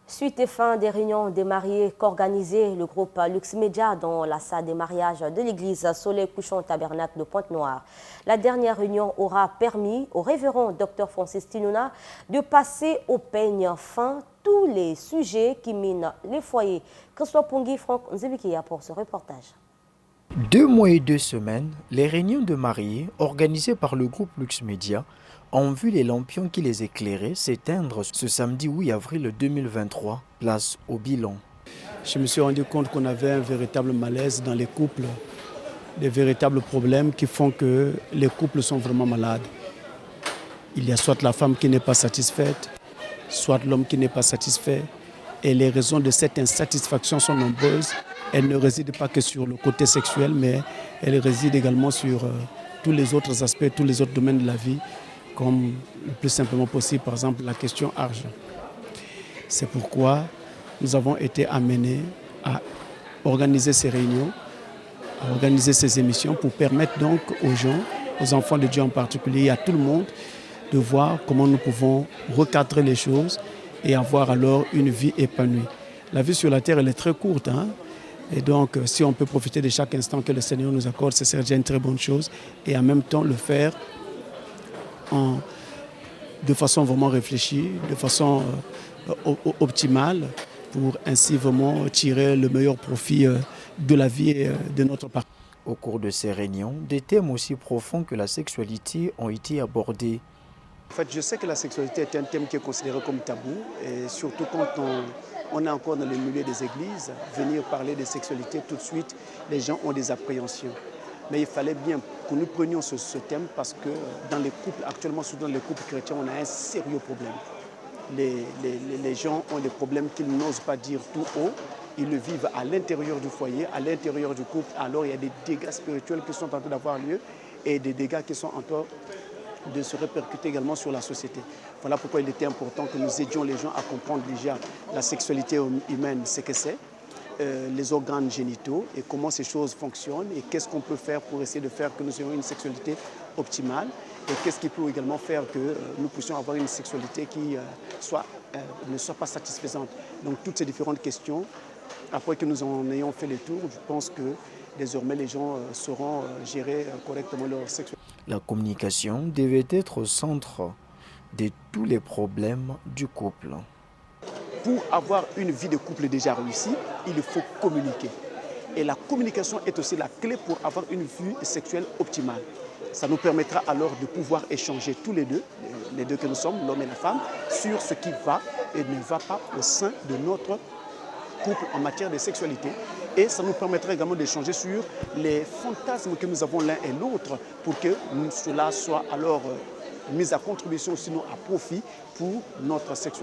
Suite et fin des réunions des mariés qu'organisait le groupe Lux Media dans la salle des mariages de l'église Soleil Couchant Tabernacle de Pointe-Noire. La dernière réunion aura permis au révérend Dr Francis Tinouna de passer au peigne fin tous les sujets qui minent les foyers. Christophe Pongui, Franck Nzebikia pour ce reportage. 2 mois et 2 semaines, les réunions de mariés organisées par le groupe Lux Media ont vu les lampions qui les éclairaient s'éteindre ce samedi 8 avril 2023, place au bilan. Je me suis rendu compte qu'on avait un véritable malaise dans les couples, des véritables problèmes qui font que les couples sont vraiment malades. Il y a soit la femme qui n'est pas satisfaite, soit l'homme qui n'est pas satisfait. Et les raisons de cette insatisfaction sont nombreuses. Elles ne résident pas que sur le côté sexuel, mais elles résident également sur tous les autres aspects, tous les autres domaines de la vie, comme le plus simplement possible, par exemple la question argent. C'est pourquoi nous avons été amenés à organiser ces réunions, à organiser ces émissions pour permettre donc aux gens, aux enfants de Dieu en particulier, et à tout le monde, de voir comment nous pouvons recadrer les choses et avoir alors une vie épanouie. La vie sur la terre, elle est très courte, hein? Et donc, si on peut profiter de chaque instant que le Seigneur nous accorde, c'est déjà une très bonne chose. Et en même temps, le faire de façon vraiment réfléchie, de façon optimale, pour ainsi vraiment tirer le meilleur profit de la vie et de notre part. Au cours de ces réunions, des thèmes aussi profonds que la sexualité ont été abordés. En fait, je sais que la sexualité est un thème qui est considéré comme tabou, et surtout quand on est encore dans le milieu des églises, venir parler de sexualité, tout de suite, les gens ont des appréhensions. Mais il fallait bien que nous prenions ce thème parce que dans les couples, actuellement, surtout dans les couples chrétiens, on a un sérieux problème. Les gens ont des problèmes qu'ils n'osent pas dire tout haut. Ils le vivent à l'intérieur du foyer, à l'intérieur du couple. Alors il y a des dégâts spirituels qui sont en train d'avoir lieu et des dégâts qui sont en train de se répercuter également sur la société. Voilà pourquoi il était important que nous aidions les gens à comprendre déjà la sexualité humaine, ce que c'est, les organes génitaux et comment ces choses fonctionnent et qu'est-ce qu'on peut faire pour essayer de faire que nous ayons une sexualité optimale et qu'est-ce qui peut également faire que nous puissions avoir une sexualité qui ne soit pas satisfaisante. Donc toutes ces différentes questions, après que nous en ayons fait le tour, je pense que désormais les gens sauront gérer correctement leur sexualité. La communication devait être au centre de tous les problèmes du couple. Pour avoir une vie de couple déjà réussie, il faut communiquer. Et la communication est aussi la clé pour avoir une vie sexuelle optimale. Ça nous permettra alors de pouvoir échanger tous les deux que nous sommes, l'homme et la femme, sur ce qui va et ne va pas au sein de notre couple en matière de sexualité. Et ça nous permettra également d'échanger sur les fantasmes que nous avons l'un et l'autre pour que cela soit alors mis à contribution, sinon à profit pour notre sexualité.